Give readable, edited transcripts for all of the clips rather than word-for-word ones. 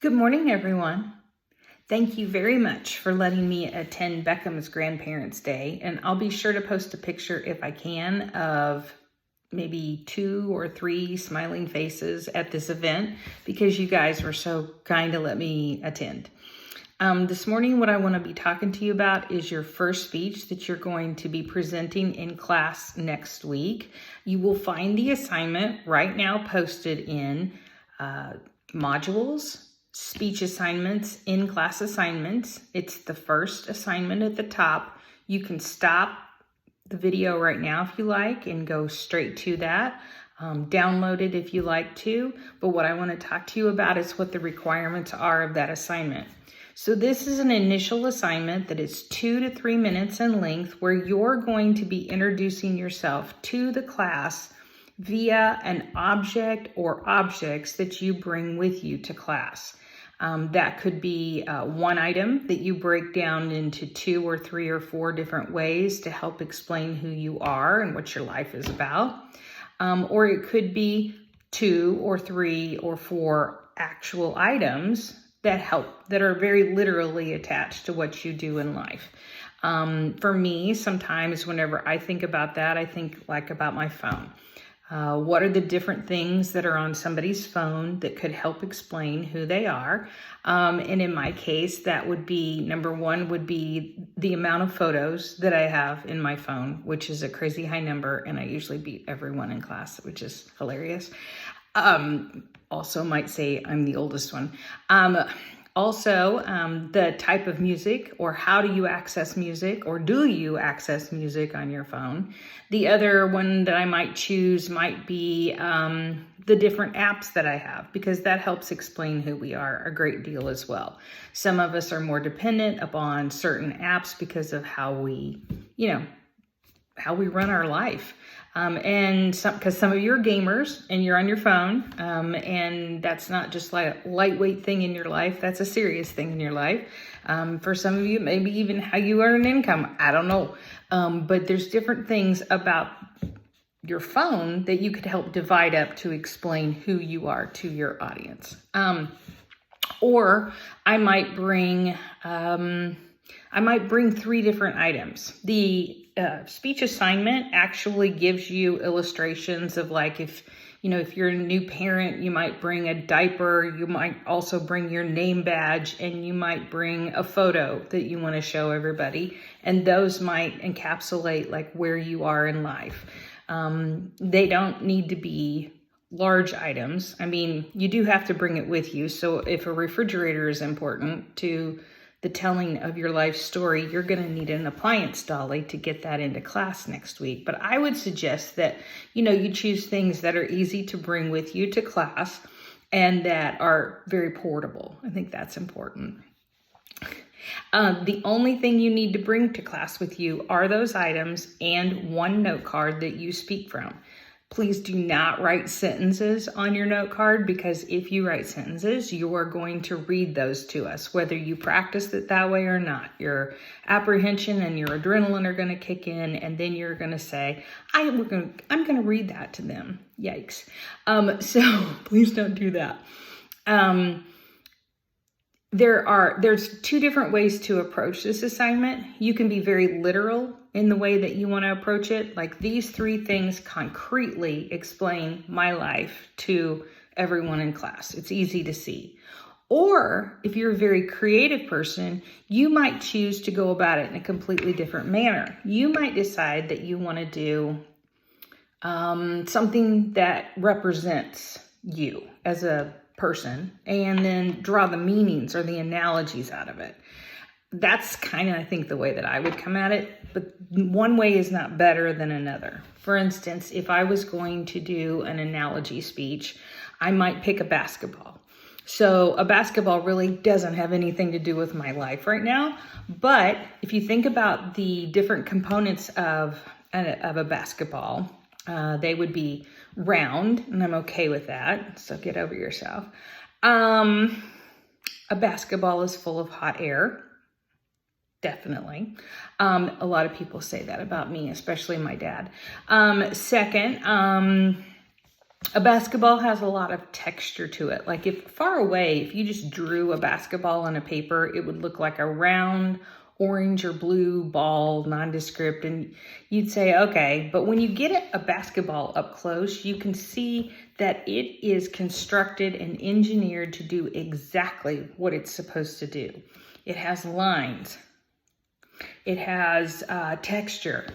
Good morning, everyone. Thank you very much for letting me attend Beckham's Grandparents' Day, and I'll be sure to post a picture if I can of maybe 2 or 3 smiling faces at this event because you guys were so kind to let me attend. This morning, what I want to be talking to you about is your first speech that you're going to be presenting in class next week. You will find the assignment right now posted in modules, speech assignments, in-class assignments. It's the first assignment at the top. You can stop the video right now if you like and go straight to that. Download it if you like to. But what I want to talk to you about is what the requirements are of that assignment. So this is an initial assignment that is 2 to 3 minutes in length where you're going to be introducing yourself to the class via an object or objects that you bring with you to class. That could be one item that you break down into 2 or 3 or 4 different ways to help explain who you are and what your life is about. Or it could be 2 or 3 or 4 actual items that are very literally attached to what you do in life. For me, sometimes whenever I think about that, I think about my phone. What are the different things that are on somebody's phone that could help explain who they are? And in my case, that would be, number one would be the amount of photos that I have in my phone, which is a crazy high number. And I usually beat everyone in class, which is hilarious. Also might say I'm the oldest one. Also, the type of music, or how do you access music, or do you access music on your phone? The other one that I might choose might be the different apps that I have, because that helps explain who we are a great deal as well. Some of us are more dependent upon certain apps because of how we run our life. Because some of you are gamers and you're on your phone, and that's not just like a lightweight thing in your life, that's a serious thing in your life. For some of you, maybe even how you earn an income, I don't know. But there's different things about your phone that you could help divide up to explain who you are to your audience. Or I might bring 3 different items. The speech assignment actually gives you illustrations of if you're a new parent, you might bring a diaper, you might also bring your name badge, and you might bring a photo that you want to show everybody. And those might encapsulate where you are in life. They don't need to be large items. I mean, you do have to bring it with you. So if a refrigerator is important to the telling of your life story, you're going to need an appliance dolly to get that into class next week. But I would suggest that, you choose things that are easy to bring with you to class and that are very portable. I think that's important. The only thing you need to bring to class with you are those items and one note card that you speak from. Please do not write sentences on your note card, because if you write sentences, you are going to read those to us, whether you practiced it that way or not. Your apprehension and your adrenaline are going to kick in, and then you're going to say, I'm going to read that to them. Yikes. So please don't do that. There's 2 different ways to approach this assignment. You can be very literal in the way that you want to approach it. These 3 things concretely explain my life to everyone in class. It's easy to see. Or if you're a very creative person, you might choose to go about it in a completely different manner. You might decide that you want to do something that represents you as a person, and then draw the meanings or the analogies out of it. That's kind of, I think, the way that I would come at it, but one way is not better than another. For instance, if I was going to do an analogy speech, I might pick a basketball. So a basketball really doesn't have anything to do with my life right now, but if you think about the different components of a basketball, they would be round, and I'm okay with that, so get over yourself. A basketball is full of hot air, definitely. A lot of people say that about me, especially my dad. Second, A basketball has a lot of texture to it. Like if far away, if you just drew a basketball on a paper, it would look like a round orange or blue ball, nondescript, and you'd say, okay. But when you get a basketball up close, you can see that it is constructed and engineered to do exactly what it's supposed to do. It has lines. It has texture.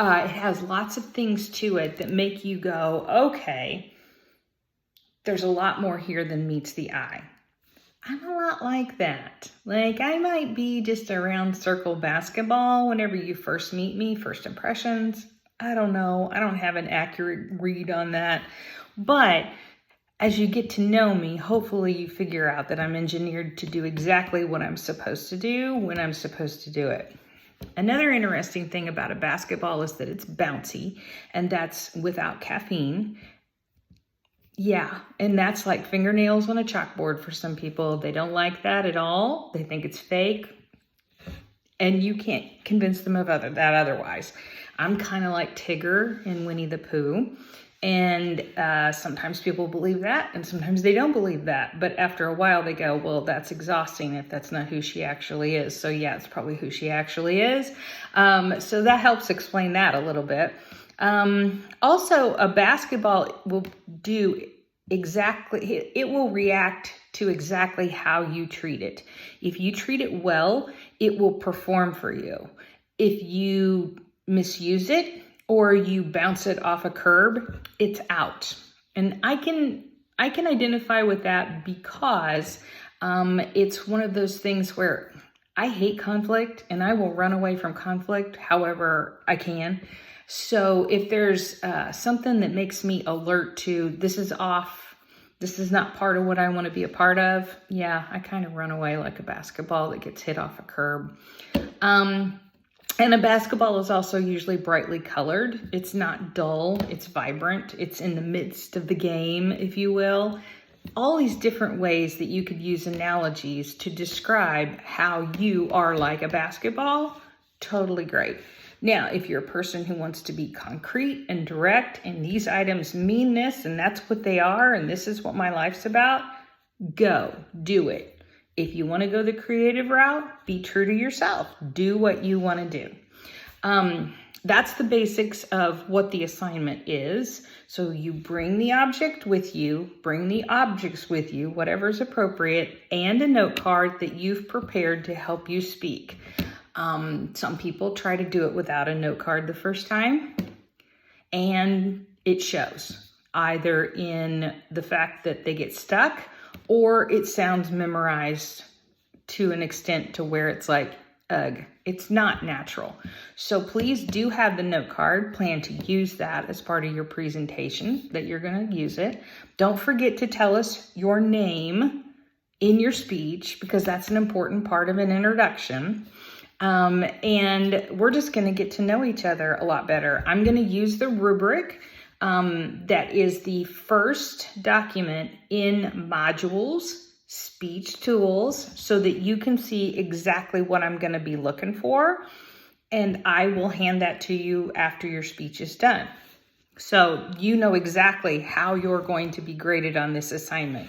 It has lots of things to it that make you go, okay, there's a lot more here than meets the eye. I'm a lot like that. Like I might be just a round circle basketball whenever you first meet me, first impressions. I don't know. I don't have an accurate read on that. But as you get to know me, hopefully you figure out that I'm engineered to do exactly what I'm supposed to do when I'm supposed to do it. Another interesting thing about a basketball is that it's bouncy, and that's without caffeine. Yeah, and that's like fingernails on a chalkboard for some people. They don't like that at all. They think it's fake, and you can't convince them of that otherwise. I'm kind of like Tigger in Winnie the Pooh, and sometimes people believe that, and sometimes they don't believe that. But after a while, they go, well, that's exhausting if that's not who she actually is. So yeah, it's probably who she actually is. So that helps explain that a little bit. Also, a basketball will do exactly, it will react to exactly how you treat it. If you treat it well, it will perform for you. If you misuse it or you bounce it off a curb, it's out. And I can identify with that because it's one of those things where I hate conflict and I will run away from conflict however I can. So if there's something that makes me alert to this is off, this is not part of what I want to be a part of, yeah, I kind of run away like a basketball that gets hit off a curb. And a basketball is also usually brightly colored. It's not dull, it's vibrant. It's in the midst of the game, if you will. All these different ways that you could use analogies to describe how you are like a basketball, totally great. Now, if you're a person who wants to be concrete and direct, and these items mean this, and that's what they are, and this is what my life's about, go, do it. If you want to go the creative route, be true to yourself. Do what you want to do. That's the basics of what the assignment is. So you bring the object with you, bring the objects with you, whatever's appropriate, and a note card that you've prepared to help you speak. Some people try to do it without a note card the first time, and it shows either in the fact that they get stuck or it sounds memorized to an extent to where it's like, ugh, it's not natural. So please do have the note card. Plan to use that as part of your presentation that you're going to use it. Don't forget to tell us your name in your speech because that's an important part of an introduction. And we're just going to get to know each other a lot better. I'm going to use the rubric that is the first document in modules, speech tools, so that you can see exactly what I'm going to be looking for. And I will hand that to you after your speech is done. So you know exactly how you're going to be graded on this assignment.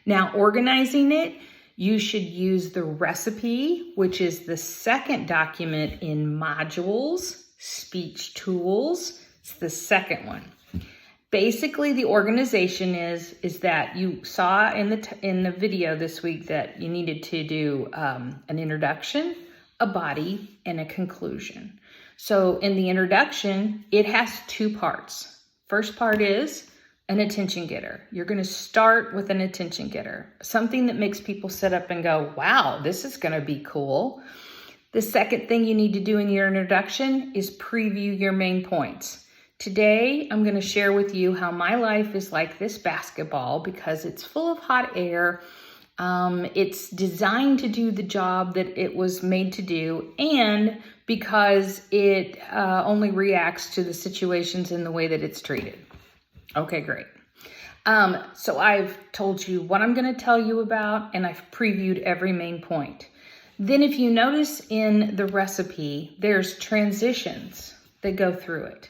Now, organizing it, you should use the recipe, which is the second document in modules, speech tools. It's the second one. Basically, the organization is that you saw in the video this week that you needed to do an introduction, a body, and a conclusion. So in the introduction, it has two parts. First part is an attention getter. You're going to start with an attention getter, something that makes people sit up and go, wow, this is going to be cool. The second thing you need to do in your introduction is preview your main points. Today, I'm going to share with you how my life is like this basketball because it's full of hot air. It's designed to do the job that it was made to do, and because it only reacts to the situations in the way that it's treated. Okay, great. So I've told you what I'm going to tell you about, and I've previewed every main point. Then if you notice in the recipe, there's transitions that go through it.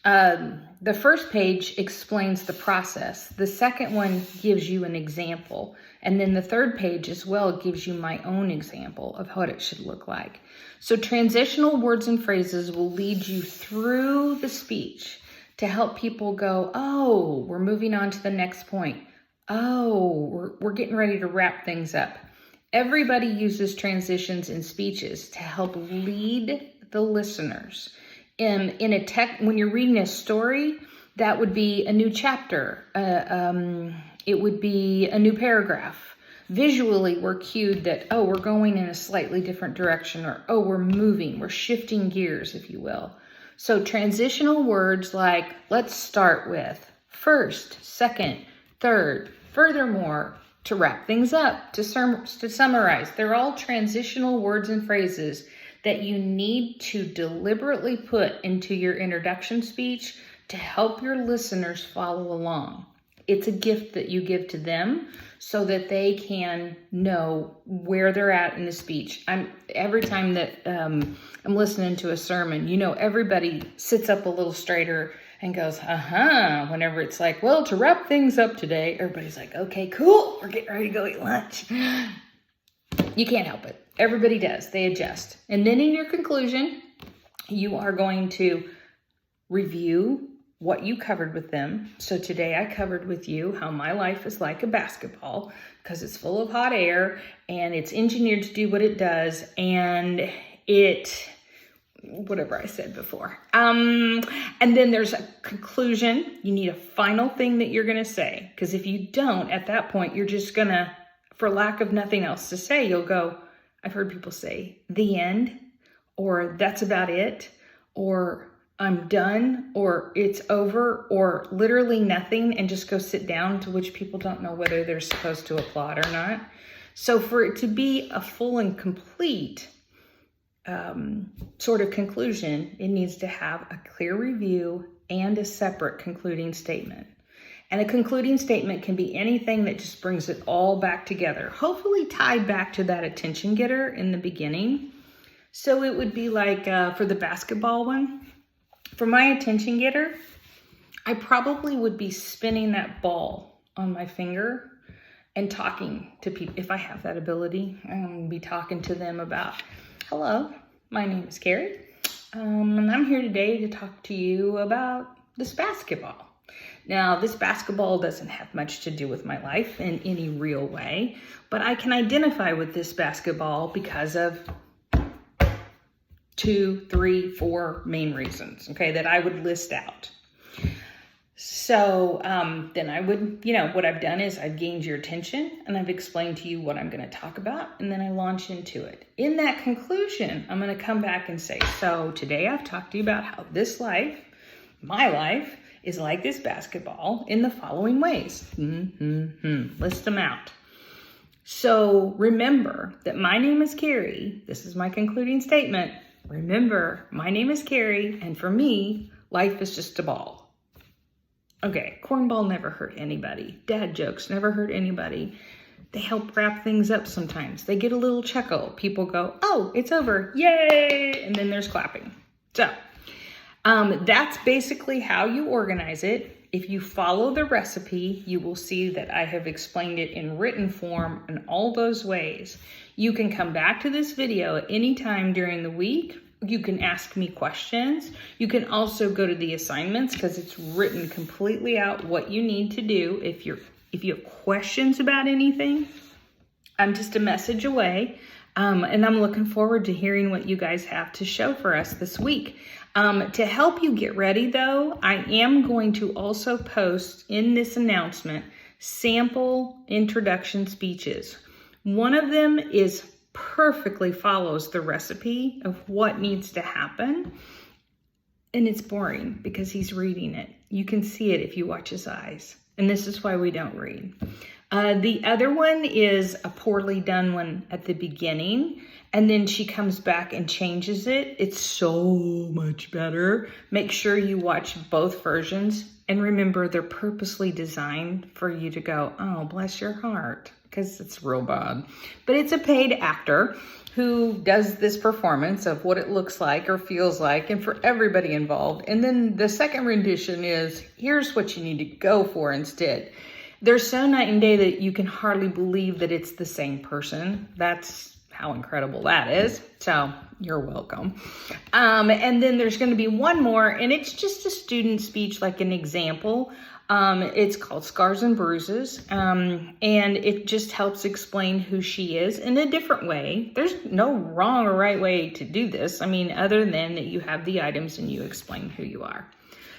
The first page explains the process. The second one gives you an example. And then the third page as well gives you my own example of what it should look like. So transitional words and phrases will lead you through the speech to help people go, oh, we're moving on to the next point. Oh, we're getting ready to wrap things up. Everybody uses transitions in speeches to help lead the listeners. When you're reading a story, that would be a new chapter. It would be a new paragraph. Visually, we're cued that, oh, we're going in a slightly different direction, or, oh, we're moving, we're shifting gears, if you will. So transitional words like, let's start with, first, second, third, furthermore, to wrap things up, to summarize. They're all transitional words and phrases that you need to deliberately put into your introduction speech to help your listeners follow along. It's a gift that you give to them so that they can know where they're at in the speech. Every time that I'm listening to a sermon, everybody sits up a little straighter and goes, whenever it's like, well, to wrap things up today, everybody's like, okay, cool, we're getting ready to go eat lunch. You can't help it. Everybody does. They adjust. And then in your conclusion, you are going to review what you covered with them. So today I covered with you how my life is like a basketball because it's full of hot air and it's engineered to do what it does. And whatever I said before. And then there's a conclusion. You need a final thing that you're going to say. Because if you don't, at that point, you're just going to, for lack of nothing else to say, you'll go, I've heard people say the end, or that's about it, or I'm done, or it's over, or literally nothing, and just go sit down, to which people don't know whether they're supposed to applaud or not. So for it to be a full and complete sort of conclusion, it needs to have a clear review and a separate concluding statement. And a concluding statement can be anything that just brings it all back together, hopefully tied back to that attention getter in the beginning. So it would be like for the basketball one, for my attention getter, I probably would be spinning that ball on my finger and talking to people. If I have that ability, I'm going to be talking to them about, hello, my name is Carrie, and I'm here today to talk to you about this basketball. Now, this basketball doesn't have much to do with my life in any real way, but I can identify with this basketball because of 2, 3, 4 main reasons, okay, that I would list out. So then I would, what I've done is I've gained your attention and I've explained to you what I'm going to talk about, and then I launch into it. In that conclusion, I'm going to come back and say, so today I've talked to you about how this life, my life, is like this basketball in the following ways. List them out. So remember that my name is Carrie. This is my concluding statement. Remember, my name is Carrie, and for me, life is just a ball. Okay, cornball never hurt anybody. Dad jokes never hurt anybody. They help wrap things up sometimes. They get a little chuckle. People go, oh, it's over. Yay! And then there's clapping. So that's basically how you organize it. If you follow the recipe, you will see that I have explained it in written form in all those ways. You can come back to this video at any time during the week. You can ask me questions. You can also go to the assignments because it's written completely out what you need to do. If you have questions about anything, I'm just a message away. And I'm looking forward to hearing what you guys have to show for us this week. To help you get ready, though, I am going to also post in this announcement sample introduction speeches. One of them perfectly follows the recipe of what needs to happen. And it's boring because he's reading it. You can see it if you watch his eyes. And this is why we don't read. The other one is a poorly done one at the beginning, and then she comes back and changes it. It's so much better. Make sure you watch both versions, and remember they're purposely designed for you to go, oh, bless your heart, because it's real bad. But it's a paid actor who does this performance of what it looks like or feels like, and for everybody involved. And then the second rendition is, here's what you need to go for instead. They're so night and day that you can hardly believe that it's the same person. That's how incredible that is. So you're welcome. And then there's going to be one more, and it's just a student speech, like an example. It's called Scars and Bruises, and it just helps explain who she is in a different way. There's no wrong or right way to do this. I mean, other than that you have the items and you explain who you are.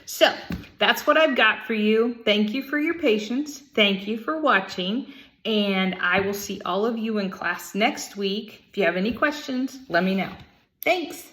So that's what I've got for you. Thank you for your patience. Thank you for watching. And I will see all of you in class next week. If you have any questions, let me know. Thanks.